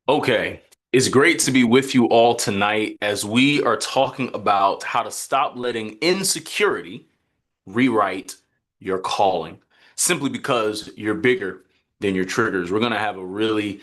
Okay, it's great to be with you all tonight as we are talking about how to stop letting insecurity rewrite your calling simply because you're bigger than your triggers. We're going to have a really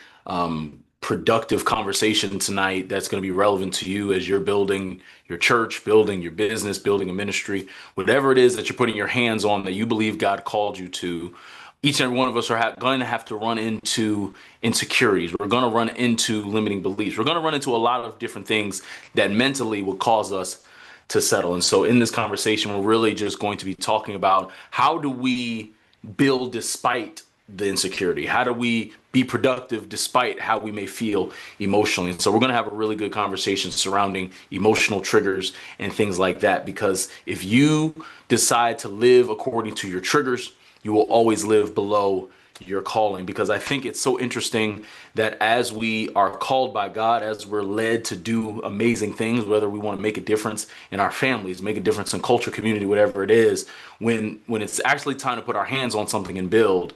productive conversation tonight that's going to be relevant to you as you're building your church, building your business, building a ministry, whatever it is that you're putting your hands on that you believe God called you to. Each and every one of us are going to have to run into insecurities. We're going to run into limiting beliefs. We're going to run into a lot of different things that mentally will cause us to settle. And so in this conversation, we're really just going to be talking about how do we build despite the insecurity? How do we be productive despite how we may feel emotionally? And so we're going to have a really good conversation surrounding emotional triggers and things like that. Because if you decide to live according to your triggers, you will always live below your calling. Because I think it's so interesting that as we are called by God, as we're led to do amazing things, whether we want to make a difference in our families, make a difference in culture, community, whatever it is, when it's actually time to put our hands on something and build,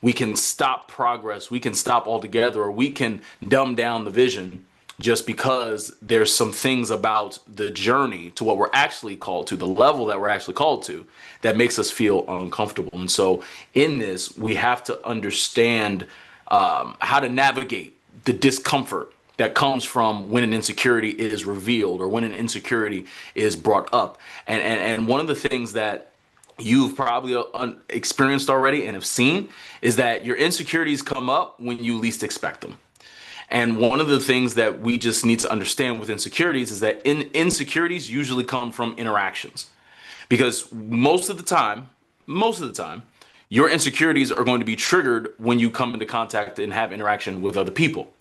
we can stop progress, we can stop altogether, or we can dumb down the vision just because there's some things about the journey to what we're actually called to, the level that we're actually called to, that makes us feel uncomfortable. And so in this, we have to understand how to navigate the discomfort that comes from when an insecurity is revealed or when an insecurity is brought up. And one of the things that you've probably experienced already and have seen is that your insecurities come up when you least expect them. And one of the things that we just need to understand with insecurities is that insecurities usually come from interactions. Because most of the time, your insecurities are going to be triggered when you come into contact and have interaction with other people.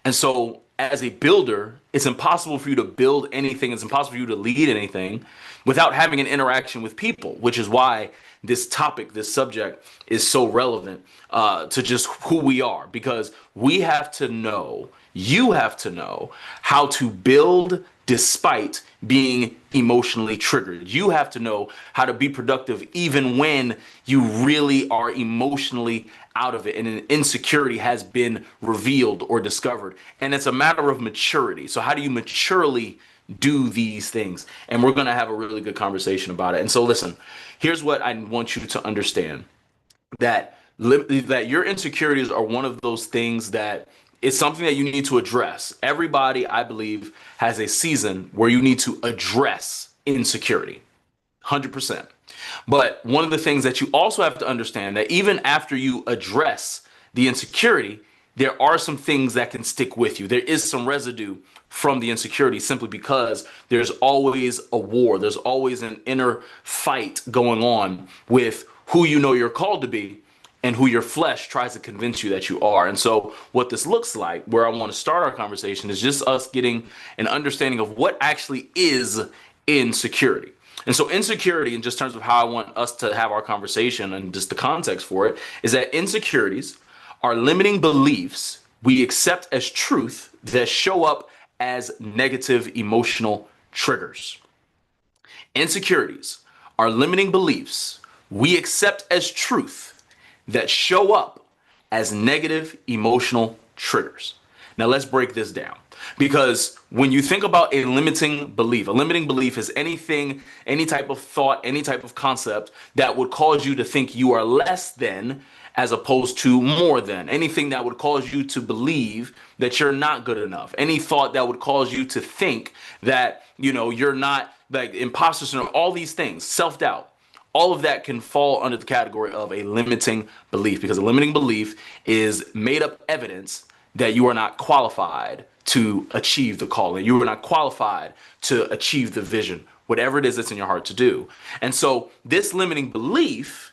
And so, as a builder, it's impossible for you to build anything, it's impossible for you to lead anything without having an interaction with people, which is why this topic, this subject is so relevant to just who we are, because we have to know, you have to know how to build despite being emotionally triggered. You have to know how to be productive even when you really are emotionally out of it and an insecurity has been revealed or discovered. And it's a matter of maturity. So, how do you maturely do these things? And we're going to have a really good conversation about it. And so, listen, here's what I want you to understand, that your insecurities are one of those things that it's something that you need to address. Everybody, I believe, has a season where you need to address insecurity. 100%. But one of the things that you also have to understand that even after you address the insecurity, there are some things that can stick with you. There is some residue from the insecurity simply because there's always a war. There's always an inner fight going on with who you know you're called to be and who your flesh tries to convince you that you are. And so, what this looks like, where I want to start our conversation, is just us getting an understanding of what actually is insecurity. And so, insecurity, in just terms of how I want us to have our conversation and just the context for it, is that insecurities are limiting beliefs we accept as truth that show up as negative emotional triggers. Insecurities are limiting beliefs we accept as truth that show up as negative emotional triggers. Now, let's break this down. Because when you think about a limiting belief is anything, any type of thought, any type of concept that would cause you to think you are less than as opposed to more than. Anything that would cause you to believe that you're not good enough. Any thought that would cause you to think that, you're not, like, imposter syndrome, all these things, self-doubt. All of that can fall under the category of a limiting belief, because a limiting belief is made up evidence that you are not qualified to achieve the calling. You are not qualified to achieve the vision, whatever it is that's in your heart to do. And so this limiting belief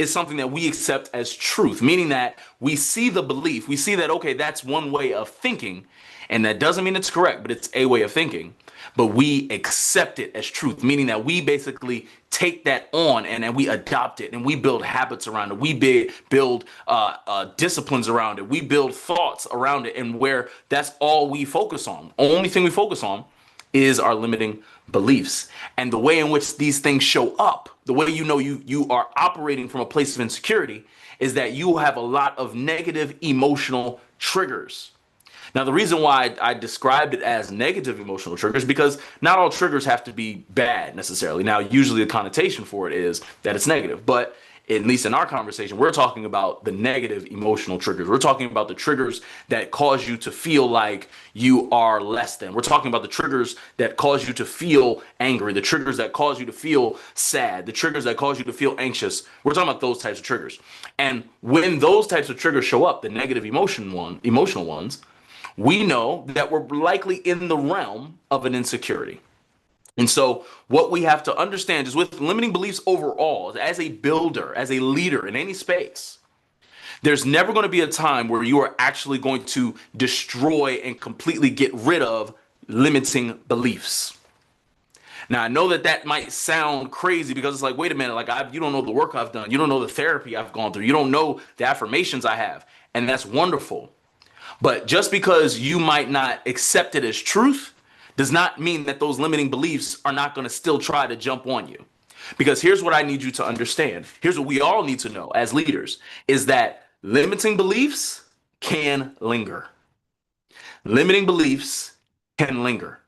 is something that we accept as truth, meaning that we see the belief, we see that, okay, that's one way of thinking, and that doesn't mean it's correct, but it's a way of thinking. But we accept it as truth, meaning that we basically take that on and we adopt it and we build habits around it. We build disciplines around it. We build thoughts around it. And where that's all we focus on, only thing we focus on is our limiting beliefs. And the way in which these things show up, the way you are operating from a place of insecurity, is that you have a lot of negative emotional triggers. Now, the reason why I described it as negative emotional triggers, because not all triggers have to be bad necessarily. Now, usually the connotation for it is that it's negative, but at least in our conversation, we're talking about the negative emotional triggers. We're talking about the triggers that cause you to feel like you are less than. We're talking about the triggers that cause you to feel angry, the triggers that cause you to feel sad, the triggers that cause you to feel anxious. We're talking about those types of triggers. And when those types of triggers show up, the negative emotional ones, we know that we're likely in the realm of an insecurity. And so, what we have to understand is with limiting beliefs overall, as a builder, as a leader in any space, there's never going to be a time where you are actually going to destroy and completely get rid of limiting beliefs. Now, I know that that might sound crazy because it's like, wait a minute, like you don't know the work I've done. You don't know the therapy I've gone through. You don't know the affirmations I have. And that's wonderful. But just because you might not accept it as truth does not mean that those limiting beliefs are not going to still try to jump on you. Because here's what I need you to understand. Here's what we all need to know as leaders is that limiting beliefs can linger. Limiting beliefs can linger.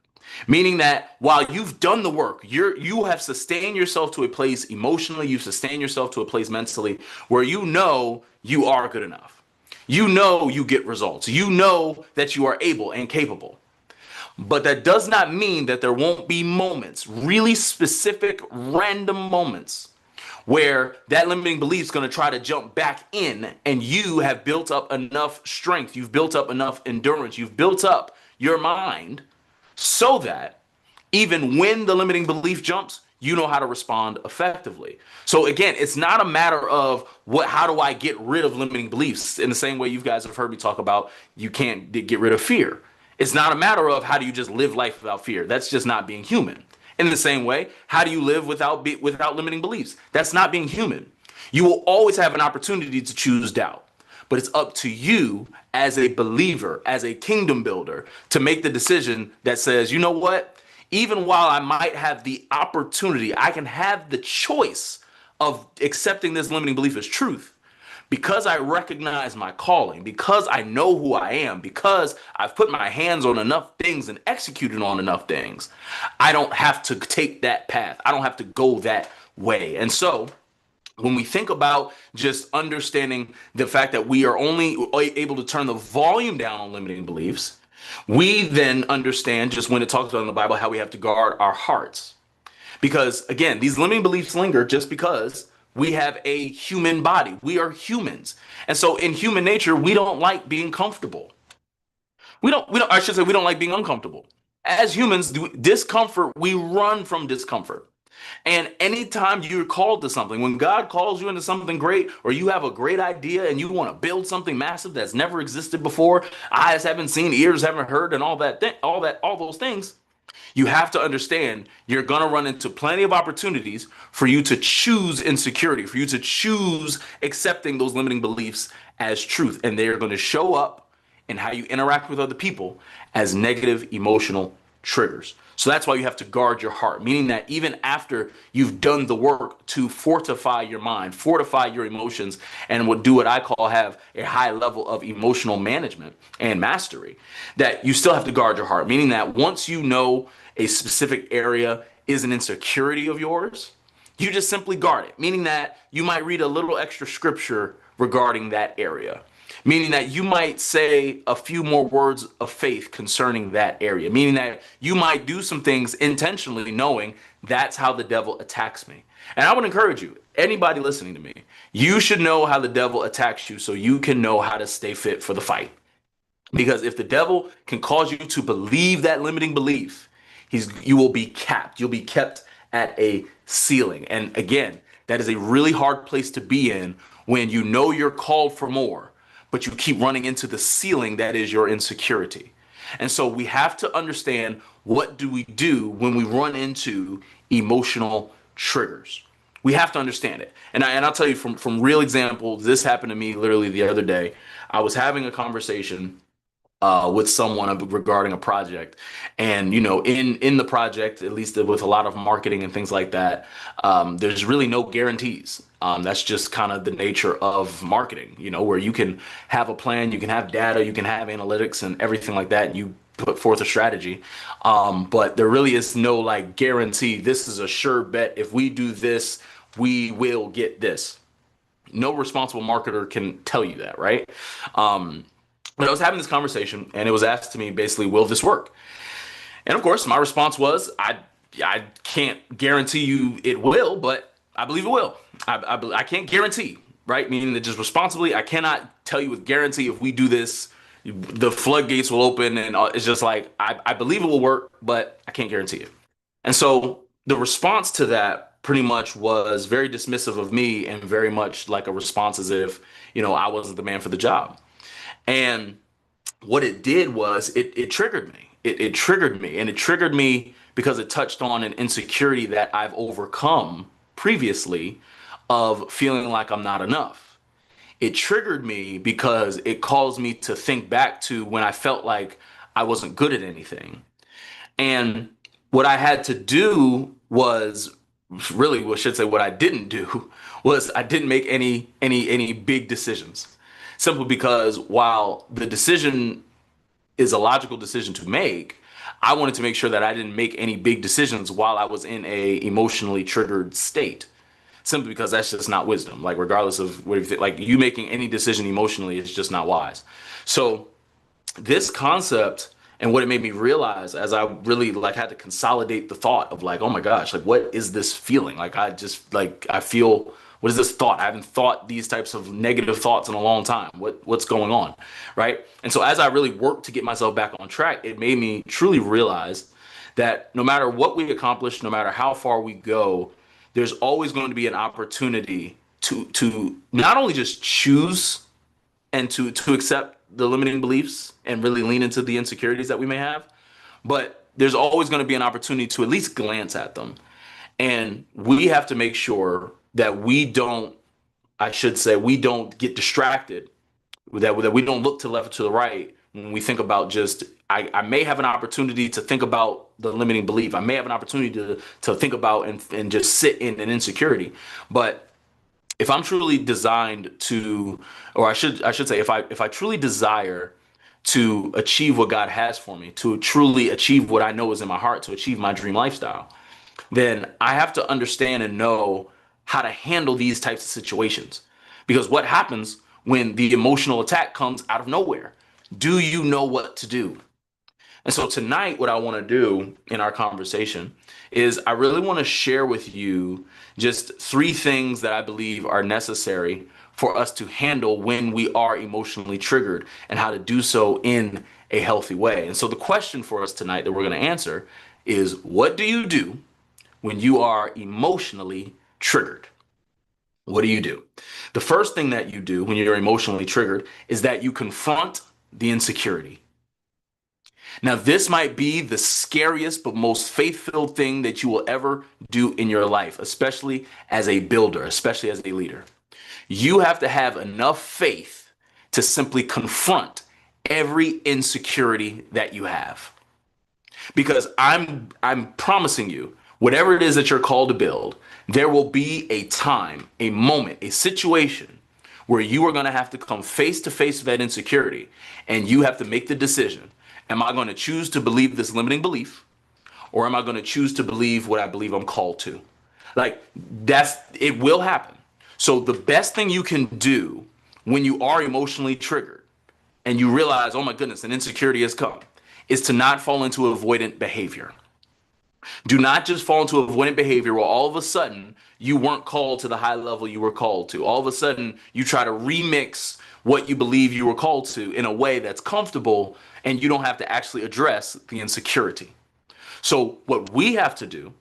Meaning that while you've done the work, you have sustained yourself to a place emotionally, you've sustained yourself to a place mentally where you know you are good enough. You know you get results. You know that you are able and capable. But that does not mean that there won't be moments, really specific, random moments, where that limiting belief is going to try to jump back in and you have built up enough strength, you've built up enough endurance, you've built up your mind so that even when the limiting belief jumps, you know how to respond effectively. So again, it's not a matter of how do I get rid of limiting beliefs in the same way you guys have heard me talk about you can't get rid of fear. It's not a matter of how do you just live life without fear. That's just not being human. In the same way, how do you live without limiting beliefs? That's not being human. You will always have an opportunity to choose doubt. But it's up to you as a believer, as a kingdom builder, to make the decision that says, you know what? Even while I might have the opportunity, I can have the choice of accepting this limiting belief as truth. Because I recognize my calling, because I know who I am, because I've put my hands on enough things and executed on enough things, I don't have to take that path. I don't have to go that way. And so when we think about just understanding the fact that we are only able to turn the volume down on limiting beliefs, we then understand just when it talks about in the Bible how we have to guard our hearts. Because again, these limiting beliefs linger just because we have a human body. We are humans. And so in human nature, we don't like being comfortable. I should say we don't like being uncomfortable. As humans, discomfort, we run from discomfort. And anytime you're called to something, when God calls you into something great, or you have a great idea and you want to build something massive that's never existed before, eyes haven't seen, ears haven't heard, and all those things, you have to understand you're going to run into plenty of opportunities for you to choose insecurity, for you to choose accepting those limiting beliefs as truth. And they're going to show up in how you interact with other people as negative emotional triggers. So that's why you have to guard your heart, meaning that even after you've done the work to fortify your mind, fortify your emotions, and would do what I call have a high level of emotional management and mastery, that you still have to guard your heart, meaning that once you know a specific area is an insecurity of yours, you just simply guard it, meaning that you might read a little extra scripture regarding that area. Meaning that you might say a few more words of faith concerning that area. Meaning that you might do some things intentionally knowing that's how the devil attacks me. And I would encourage you, anybody listening to me, you should know how the devil attacks you so you can know how to stay fit for the fight. Because if the devil can cause you to believe that limiting belief, you will be capped. You'll be kept at a ceiling. And again, that is a really hard place to be in when you know you're called for more, but you keep running into the ceiling that is your insecurity. And so we have to understand, what do we do when we run into emotional triggers? We have to understand it. And I'll tell you from real examples, this happened to me literally the other day. I was having a conversation with someone regarding a project. And in the project, at least with a lot of marketing and things like that, there's really no guarantees. That's just kind of the nature of marketing, where you can have a plan, you can have data, you can have analytics and everything like that, and you put forth a strategy. But there really is no like guarantee. This is a sure bet. If we do this, we will get this. No responsible marketer can tell you that, right? But I was having this conversation, and it was asked to me basically, will this work? And of course, my response was, I can't guarantee you it will, but I believe it will. I can't guarantee, right? Meaning that just responsibly, I cannot tell you with guarantee if we do this, the floodgates will open, and it's just like I believe it will work, but I can't guarantee it. And so the response to that pretty much was very dismissive of me and very much like a response as if, I wasn't the man for the job. And what it did was it triggered me. It triggered me, and it triggered me because it touched on an insecurity that I've overcome previously of feeling like I'm not enough. It triggered me because it caused me to think back to when I felt like I wasn't good at anything. And what I had to do was really, what I should say, what I didn't do was I didn't make any big decisions. Simply because while the decision is a logical decision to make, I wanted to make sure that I didn't make any big decisions while I was in a emotionally triggered state. Simply because that's just not wisdom. Like regardless of what you think, like you making any decision emotionally is just not wise. So this concept and what it made me realize as I really like had to consolidate the thought of like, oh my gosh, like what is this feeling? Like I feel, what is this thought? I haven't thought these types of negative thoughts in a long time. What's going on, right? And so as I really worked to get myself back on track, it made me truly realize that no matter what we accomplish, no matter how far we go, there's always going to be an opportunity to not only just choose and to accept the limiting beliefs and really lean into the insecurities that we may have, but there's always going to be an opportunity to at least glance at them. And we have to make sure that we don't get distracted, that we don't look to the left or to the right when we think about just, I may have an opportunity to think about the limiting belief. I may have an opportunity to think about and just sit in an insecurity. But if I'm truly designed to, or I should say, if I truly desire to achieve what God has for me, to truly achieve what I know is in my heart, to achieve my dream lifestyle, then I have to understand and know how to handle these types of situations. Because what happens when the emotional attack comes out of nowhere? Do you know what to do? And so tonight, what I want to do in our conversation is I really want to share with you just 3 things that I believe are necessary for us to handle when we are emotionally triggered and how to do so in a healthy way. And so the question for us tonight that we're going to answer is, what do you do when you are emotionally triggered? What do you do? The first thing that you do when you're emotionally triggered is that you confront the insecurity. Now, this might be the scariest but most faith-filled thing that you will ever do in your life, especially as a builder, especially as a leader. You have to have enough faith to simply confront every insecurity that you have. Because I'm promising you, whatever it is that you're called to build, there will be a time, a moment, a situation where you are going to have to come face to face with that insecurity, and you have to make the decision. Am I going to choose to believe this limiting belief, or am I going to choose to believe what I believe I'm called to? Like it will happen. So the best thing you can do when you are emotionally triggered and you realize, oh my goodness, an insecurity has come, is to not fall into avoidant behavior. Do not just fall into avoidant behavior where all of a sudden you weren't called to the high level you were called to. All of a sudden you try to remix what you believe you were called to in a way that's comfortable, and you don't have to actually address the insecurity. So what we have to do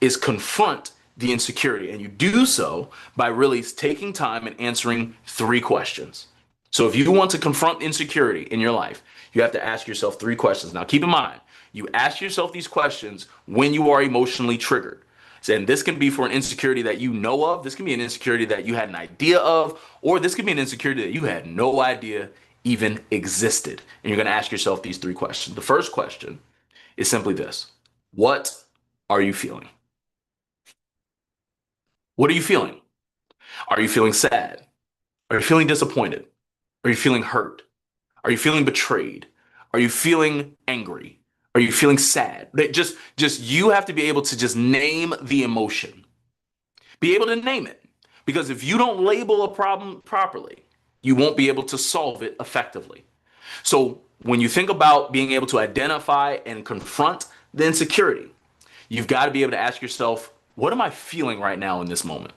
is confront the insecurity, and you do so by really taking time and answering 3 questions. So if you want to confront insecurity in your life, you have to ask yourself 3 questions. Now keep in mind, you ask yourself these questions when you are emotionally triggered. And this can be for an insecurity that you know of. This can be an insecurity that you had an idea of, or this can be an insecurity that you had no idea even existed. And you're going to ask yourself these three questions. The first question is simply this: what are you feeling? What are you feeling? Are you feeling sad? Are you feeling disappointed? Are you feeling hurt? Are you feeling betrayed? Are you feeling angry? Are you feeling sad? Just you have to be able to just name the emotion. Be able to name it. Because if you don't label a problem properly, you won't be able to solve it effectively. So when you think about being able to identify and confront the insecurity, you've got to be able to ask yourself, what am I feeling right now in this moment?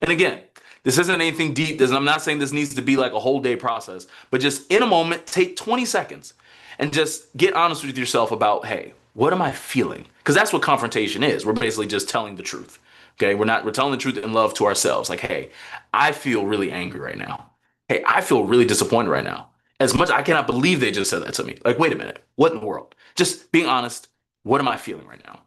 And again, this isn't anything deep. I'm not saying this needs to be like a whole day process, but just in a moment, take 20 seconds and just get honest with yourself about, hey, what am I feeling? Because that's what confrontation is. We're basically just telling the truth. Okay. We're telling the truth in love to ourselves. Like, hey, I feel really angry right now. Hey, I feel really disappointed right now. As much I cannot believe they just said that to me. Like, wait a minute. What in the world? Just being honest. What am I feeling right now?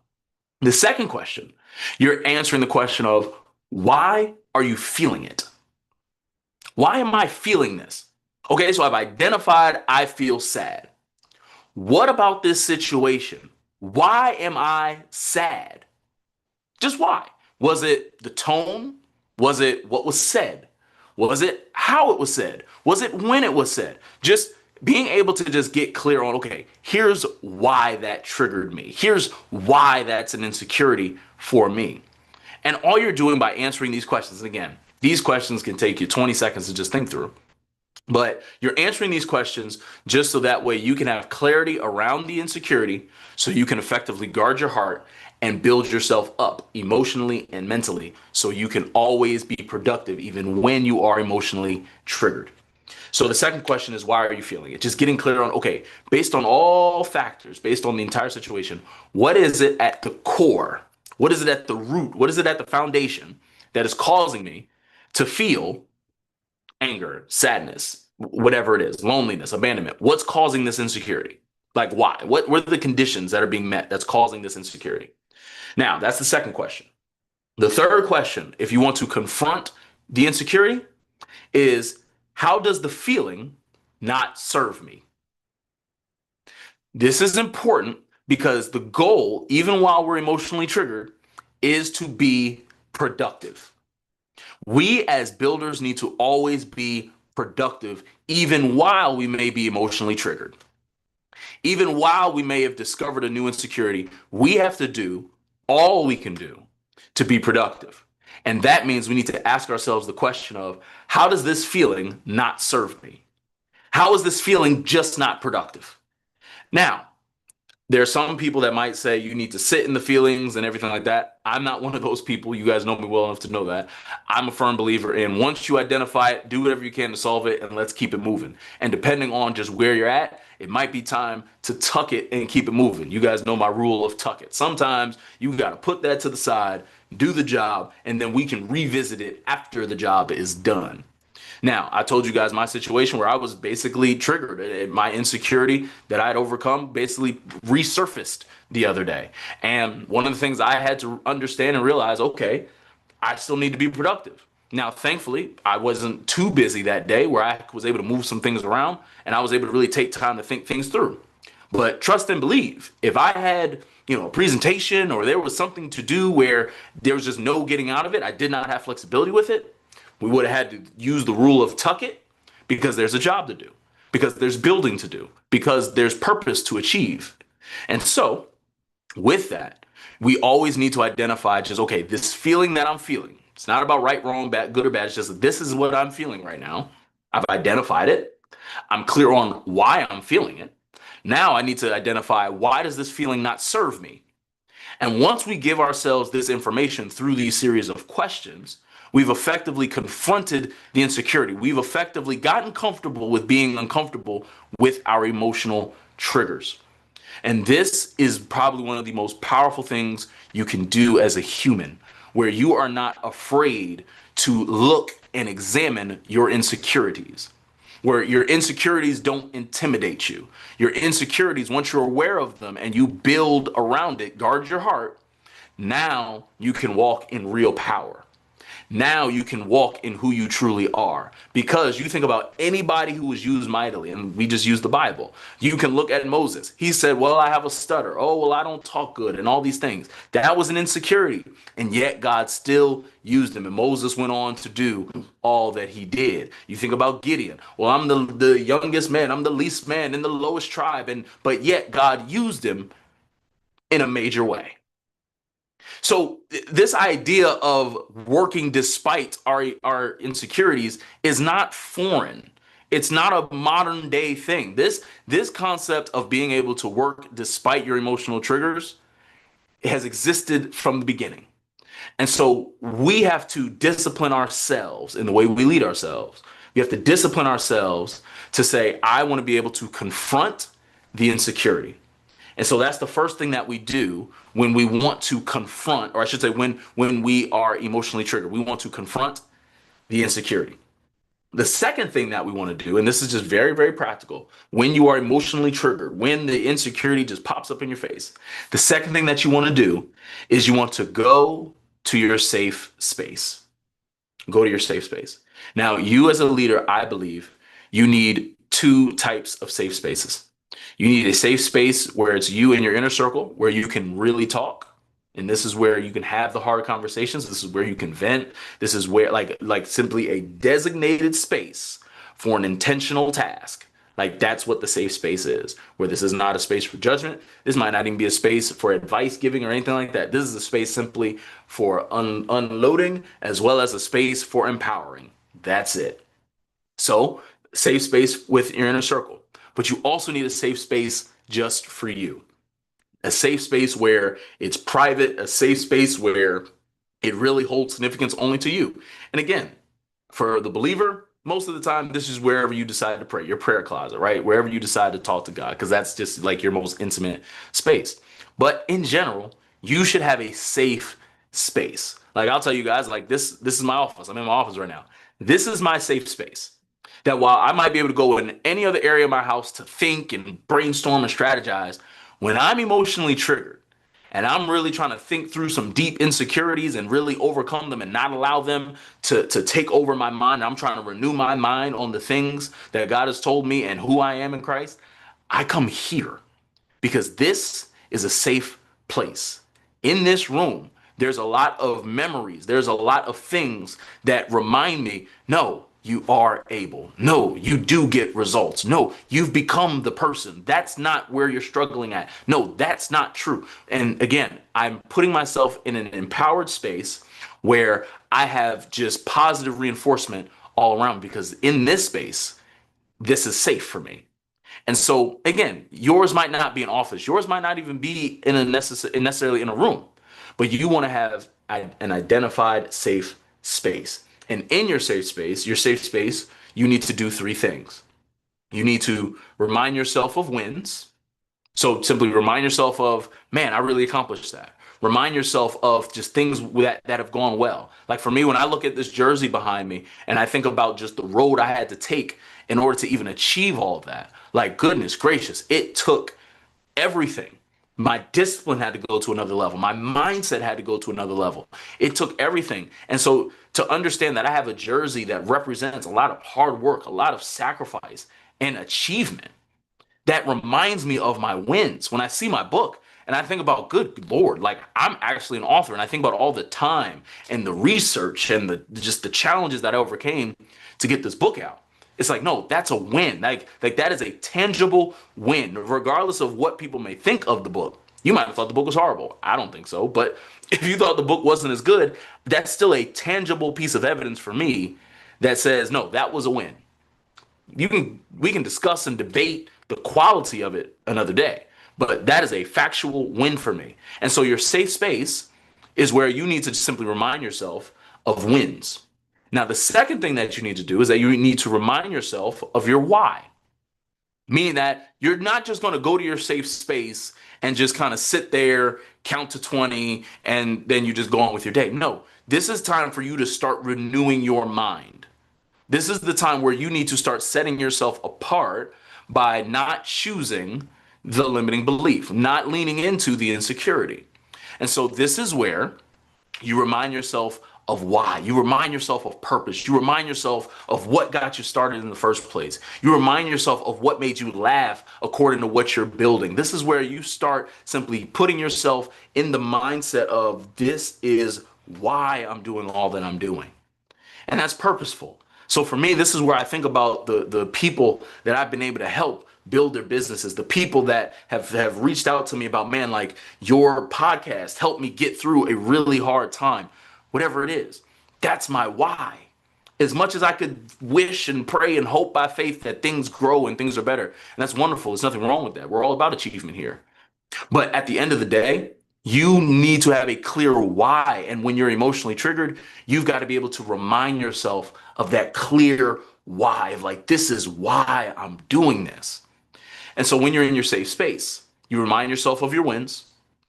The second question, you're answering the question of, why are you feeling it? Why am I feeling this? Okay, so I've identified I feel sad. What about this situation? Why am I sad? Just why? Was it the tone? Was it what was said? Was it how it was said? Was it when it was said? Just being able to just get clear on, okay, here's why that triggered me. Here's why that's an insecurity for me. And all you're doing by answering these questions, and again, these questions can take you 20 seconds to just think through, but you're answering these questions just so that way you can have clarity around the insecurity so you can effectively guard your heart and build yourself up emotionally and mentally so you can always be productive even when you are emotionally triggered. So the second question is, why are you feeling it? Just getting clear on, okay, based on all factors, based on the entire situation, what is it at the core? What is it at the root? What is it at the foundation that is causing me to feel anger, sadness, whatever it is, loneliness, abandonment? What's causing this insecurity? Like, why? What are the conditions that are being met that's causing this insecurity? Now, that's the second question. The third question, if you want to confront the insecurity, is, how does the feeling not serve me? This is important because the goal, even while we're emotionally triggered, is to be productive. We as builders need to always be productive, even while we may be emotionally triggered. Even while we may have discovered a new insecurity, we have to do all we can do to be productive. And that means we need to ask ourselves the question of, how does this feeling not serve me? How is this feeling just not productive? Now, there are some people that might say you need to sit in the feelings and everything like that. I'm not one of those people. You guys know me well enough to know that. I'm a firm believer in, once you identify it, do whatever you can to solve it, and let's keep it moving. And depending on just where you're at, it might be time to tuck it and keep it moving. You guys know my rule of tuck it. Sometimes you got to put that to the side, do the job, and then we can revisit it after the job is done. Now, I told you guys my situation where I was basically triggered. My insecurity that I had overcome basically resurfaced the other day. And one of the things I had to understand and realize, okay, I still need to be productive. Now, thankfully, I wasn't too busy that day where I was able to move some things around and I was able to really take time to think things through. But trust and believe, if I had, a presentation or there was something to do where there was just no getting out of it, I did not have flexibility with it, we would have had to use the rule of tuck it, because there's a job to do, because there's building to do, because there's purpose to achieve. And so with that, we always need to identify just, okay, this feeling that I'm feeling, it's not about right, wrong, bad, good or bad. It's just, this is what I'm feeling right now. I've identified it. I'm clear on why I'm feeling it. Now I need to identify, why does this feeling not serve me? And once we give ourselves this information through these series of questions, we've effectively confronted the insecurity. We've effectively gotten comfortable with being uncomfortable with our emotional triggers. And this is probably one of the most powerful things you can do as a human, where you are not afraid to look and examine your insecurities, where your insecurities don't intimidate you. Your insecurities, once you're aware of them and you build around it, guard your heart, now you can walk in real power. Now you can walk in who you truly are. Because you think about anybody who was used mightily, and we just use the Bible. You can look at Moses. He said, well, I have a stutter. Oh, well, I don't talk good, and all these things. That was an insecurity. And yet God still used him. And Moses went on to do all that he did. You think about Gideon. Well, I'm the youngest man. I'm the least man in the lowest tribe. But yet God used him in a major way. So this idea of working despite our insecurities is not foreign. It's not a modern day thing. This concept of being able to work despite your emotional triggers has existed from the beginning. And so we have to discipline ourselves in the way we lead ourselves. We have to discipline ourselves to say, I want to be able to confront the insecurity. And so that's the first thing that we do when we want to confront, or I should say, when we are emotionally triggered, we want to confront the insecurity. The second thing that we want to do, and this is just very, very practical, when you are emotionally triggered, when the insecurity just pops up in your face, the second thing that you want to do is you want to go to your safe space. Go to your safe space. Now, you as a leader, I believe you need two types of safe spaces. You need a safe space where it's you and your inner circle, where you can really talk. And this is where you can have the hard conversations. This is where you can vent. This is where like simply a designated space for an intentional task. Like that's what the safe space is, where this is not a space for judgment. This might not even be a space for advice giving or anything like that. This is a space simply for unloading as well as a space for empowering. That's it. So safe space with your inner circle. But you also need a safe space just for you. A safe space where it's private, a safe space where it really holds significance only to you. And again, for the believer, most of the time, this is wherever you decide to pray, your prayer closet, right? Wherever you decide to talk to God, because that's just like your most intimate space. But in general, you should have a safe space. Like I'll tell you guys, like this is my office. I'm in my office right now. This is my safe space. That while I might be able to go in any other area of my house to think and brainstorm and strategize, when I'm emotionally triggered and I'm really trying to think through some deep insecurities and really overcome them and not allow them to take over my mind, I'm trying to renew my mind on the things that God has told me and who I am in Christ, I come here because this is a safe place. In this room, there's a lot of memories. There's a lot of things that remind me, no, you are able. No, you do get results. No, you've become the person. That's not where you're struggling at. No, that's not true. And again, I'm putting myself in an empowered space where I have just positive reinforcement all around because in this space, this is safe for me. And so again, yours might not be an office. Yours might not even be in necessarily in a room, but you want to have an identified safe space. And in your safe space, you need to do three things. You need to remind yourself of wins. So simply remind yourself of, man, I really accomplished that. Remind yourself of just things that have gone well. Like for me, when I look at this jersey behind me and I think about just the road I had to take in order to even achieve all of that, like goodness gracious, it took everything. My discipline had to go to another level. My mindset had to go to another level. It took everything. And so to understand that I have a jersey that represents a lot of hard work, a lot of sacrifice and achievement, that reminds me of my wins. When I see my book and I think about, good Lord, like I'm actually an author and I think about all the time and the research and just the challenges that I overcame to get this book out. It's like, no, that's a win. Like that is a tangible win, regardless of what people may think of the book. You might have thought the book was horrible. I don't think so. But if you thought the book wasn't as good, that's still a tangible piece of evidence for me that says, no, that was a win. We can discuss and debate the quality of it another day, but that is a factual win for me. And so your safe space is where you need to simply remind yourself of wins. Now, the second thing that you need to do is that you need to remind yourself of your why. Meaning that you're not just going to go to your safe space and just kind of sit there, count to 20, and then you just go on with your day. No, this is time for you to start renewing your mind. This is the time where you need to start setting yourself apart by not choosing the limiting belief, not leaning into the insecurity. And so this is where you remind yourself of why. You remind yourself of purpose. You remind yourself of what got you started in the first place. You remind yourself of what made you laugh according to what you're building. This is where you start simply putting yourself in the mindset of this is why I'm doing all that I'm doing. And that's purposeful. So for me, this is where I think about the people that I've been able to help build their businesses, the people that have reached out to me about, man, like your podcast helped me get through a really hard time, whatever it is. That's my why. As much as I could wish and pray and hope by faith that things grow and things are better. And that's wonderful. There's nothing wrong with that. We're all about achievement here. But at the end of the day, you need to have a clear why. And when you're emotionally triggered, you've got to be able to remind yourself of that clear why, of like, this is why I'm doing this. And so when you're in your safe space, you remind yourself of your wins,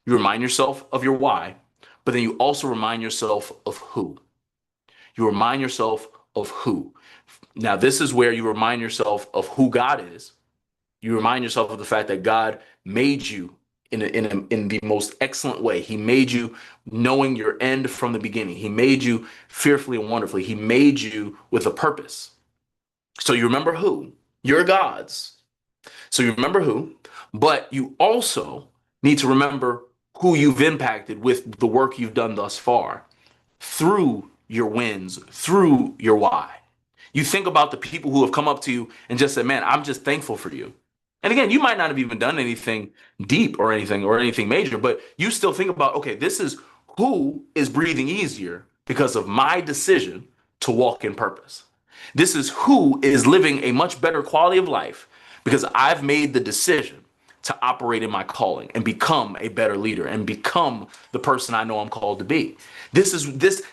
you remind yourself of your why, but then you also remind yourself of who. You remind yourself of who. Now, this is where you remind yourself of who God is. You remind yourself of the fact that God made you in the most excellent way. He made you knowing your end from the beginning. He made you fearfully and wonderfully. He made you with a purpose. So you remember who. You're God's. So you remember who, but you also need to remember who you've impacted with the work you've done thus far through your wins, through your why. You think about the people who have come up to you and just said, man, I'm just thankful for you. And again, you might not have even done anything deep or anything major, but you still think about, okay, this is who is breathing easier because of my decision to walk in purpose. This is who is living a much better quality of life because I've made the decision to operate in my calling and become a better leader and become the person I know I'm called to be.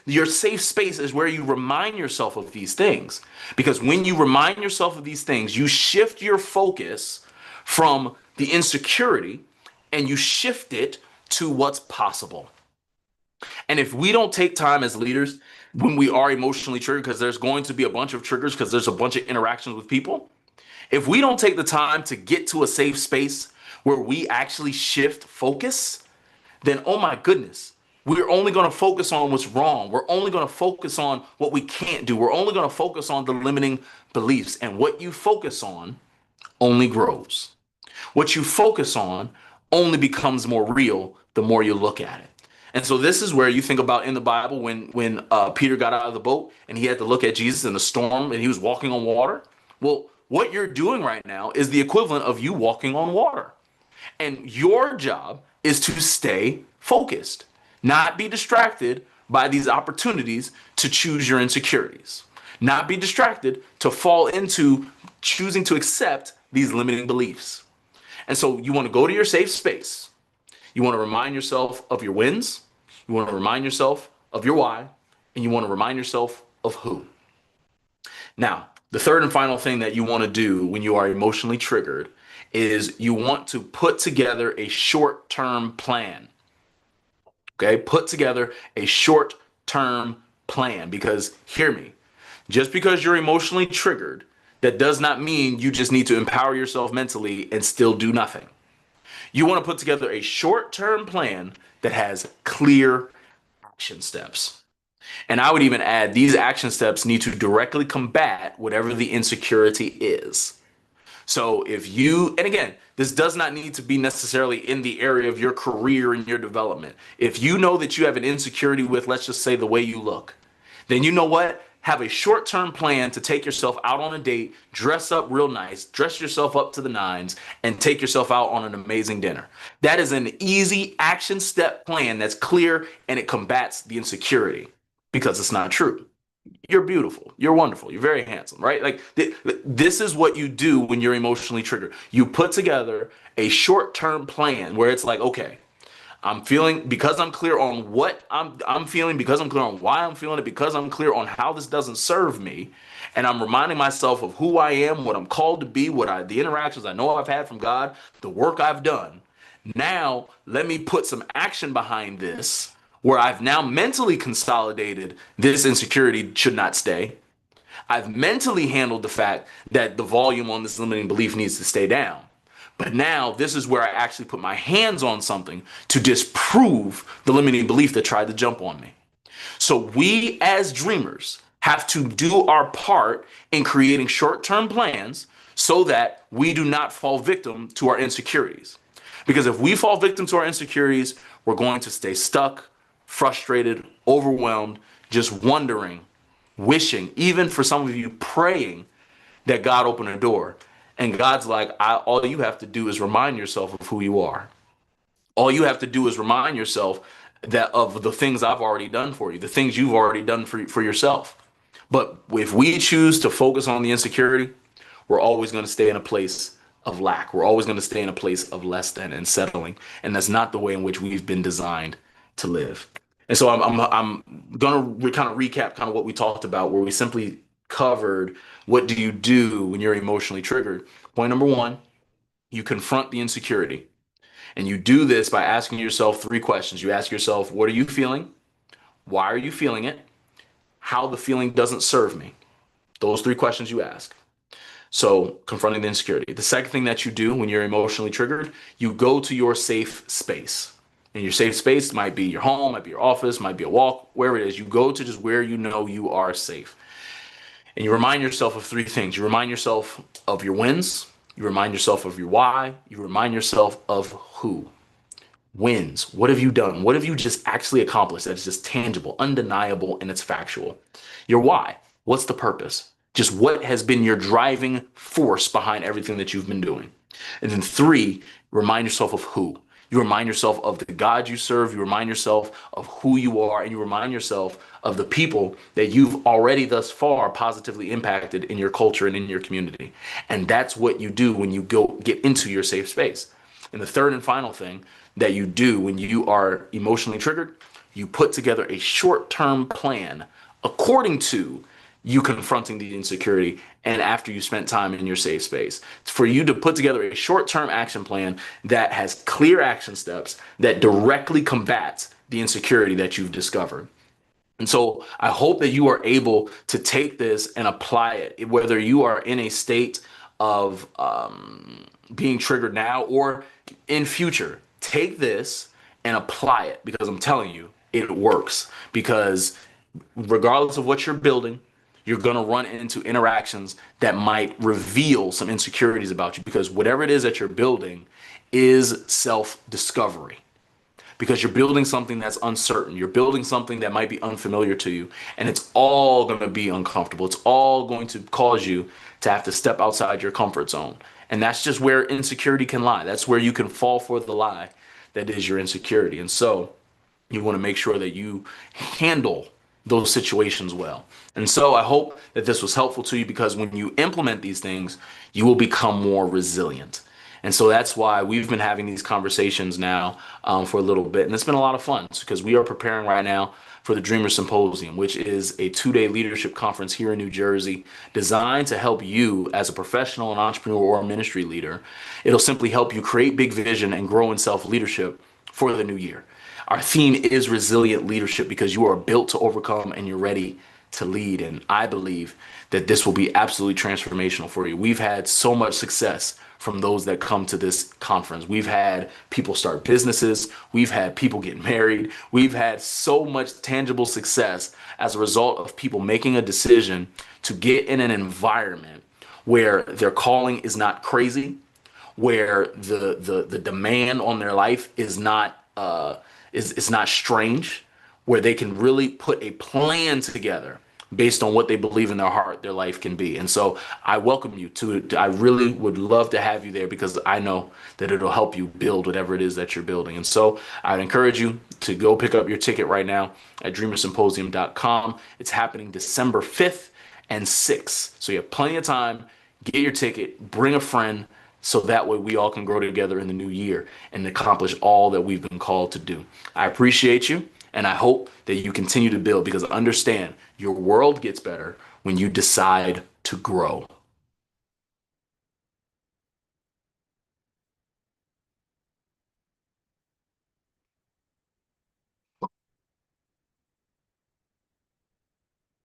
Your safe space is where you remind yourself of these things. Because when you remind yourself of these things, you shift your focus from the insecurity and you shift it to what's possible. And if we don't take time as leaders when we are emotionally triggered, because there's going to be a bunch of triggers, because there's a bunch of interactions with people, if we don't take the time to get to a safe space where we actually shift focus, then oh my goodness, we're only going to focus on what's wrong. We're only going to focus on what we can't do. We're only going to focus on the limiting beliefs. And what you focus on only grows. What you focus on only becomes more real the more you look at it. And so this is where you think about in the Bible when Peter got out of the boat and he had to look at Jesus in the storm and he was walking on water. Well, what you're doing right now is the equivalent of you walking on water. And your job is to stay focused, not be distracted by these opportunities to choose your insecurities, not be distracted to fall into choosing to accept these limiting beliefs. And so you want to go to your safe space. You want to remind yourself of your wins. You want to remind yourself of your why, and you want to remind yourself of who. Now, the third and final thing that you want to do when you are emotionally triggered is you want to put together a short-term plan. Okay, put together a short-term plan because hear me, just because you're emotionally triggered, that does not mean you just need to empower yourself mentally and still do nothing. You want to put together a short-term plan that has clear action steps. And I would even add these action steps need to directly combat whatever the insecurity is. So if you, and again, this does not need to be necessarily in the area of your career and your development. If you know that you have an insecurity with, let's just say, the way you look, then you know what? Have a short-term plan to take yourself out on a date, dress up real nice, dress yourself up to the nines, and take yourself out on an amazing dinner. That is an easy action step plan that's clear and it combats the insecurity because it's not true. You're beautiful. You're wonderful. You're very handsome, right? Like this is what you do when you're emotionally triggered. You put together a short-term plan where it's like, okay, I'm feeling because I'm clear on what I'm feeling, because I'm clear on why I'm feeling it, because I'm clear on how this doesn't serve me, and I'm reminding myself of who I am, what I'm called to be, the interactions I know I've had from God, the work I've done. Now, let me put some action behind this where I've now mentally consolidated this insecurity should not stay. I've mentally handled the fact that the volume on this limiting belief needs to stay down. But now this is where I actually put my hands on something to disprove the limiting belief that tried to jump on me. So we as dreamers have to do our part in creating short-term plans so that we do not fall victim to our insecurities. Because if we fall victim to our insecurities, we're going to stay stuck, frustrated, overwhelmed, just wondering, wishing, even for some of you praying that God open a door. And God's like, all you have to do is remind yourself of who you are. All you have to do is remind yourself that of the things I've already done for you, the things you've already done for yourself. But if we choose to focus on the insecurity, we're always going to stay in a place of lack. We're always going to stay in a place of less than and settling. And that's not the way in which we've been designed to live. And so I'm going to kind of recap kind of what we talked about, where we simply covered what do you do when you're emotionally triggered. Point number one, you confront the insecurity. And you do this by asking yourself three questions. You ask yourself, what are you feeling? Why are you feeling it? How the feeling doesn't serve me. Those three questions you ask. So confronting the insecurity. The second thing that you do when you're emotionally triggered, you go to your safe space. And your safe space might be your home, might be your office, might be a walk, wherever it is. You go to just where you know you are safe. And you remind yourself of three things. You remind yourself of your wins. You remind yourself of your why. You remind yourself of who. Wins. What have you done? What have you just actually accomplished that's just tangible, undeniable, and it's factual? Your why. What's the purpose? Just what has been your driving force behind everything that you've been doing? And then three, remind yourself of who. You remind yourself of the God you serve. You remind yourself of who you are. And you remind yourself of the people that you've already thus far positively impacted in your culture and in your community. And that's what you do when you go get into your safe space. And the third and final thing that you do when you are emotionally triggered, you put together a short-term plan according to you confronting the insecurity and after you spent time in your safe space. It's for you to put together a short-term action plan that has clear action steps that directly combats the insecurity that you've discovered. And so I hope that you are able to take this and apply it, whether you are in a state of being triggered now or in future. Take this and apply it, because I'm telling you, it works. Because regardless of what you're building, you're going to run into interactions that might reveal some insecurities about you, because whatever it is that you're building is self-discovery. Because you're building something that's uncertain. You're building something that might be unfamiliar to you. And it's all going to be uncomfortable. It's all going to cause you to have to step outside your comfort zone. And that's just where insecurity can lie. That's where you can fall for the lie that is your insecurity. And so you want to make sure that you handle those situations well. And so I hope that this was helpful to you, because when you implement these things, you will become more resilient. And so that's why we've been having these conversations now for a little bit. And it's been a lot of fun, because we are preparing right now for the Dreamer Symposium, which is a 2-day leadership conference here in New Jersey designed to help you as a professional, an entrepreneur, or a ministry leader. It'll simply help you create big vision and grow in self-leadership for the new year. Our theme is resilient leadership, because you are built to overcome and you're ready to lead. And I believe that this will be absolutely transformational for you. We've had so much success from those that come to this conference. We've had people start businesses. We've had people get married. We've had so much tangible success as a result of people making a decision to get in an environment where their calling is not crazy, where the demand on their life is not is not strange, where they can really put a plan together based on what they believe in their heart their life can be. And so I welcome you to I really would love to have you there, because I know that it'll help you build whatever it is that you're building. And so I'd encourage you to go pick up your ticket right now at dreamersymposium.com. It's happening December 5th and 6th. So you have plenty of time. Get your ticket, bring a friend, so that way we all can grow together in the new year and accomplish all that we've been called to do. I appreciate you, and I hope that you continue to build, because understand, your world gets better when you decide to grow.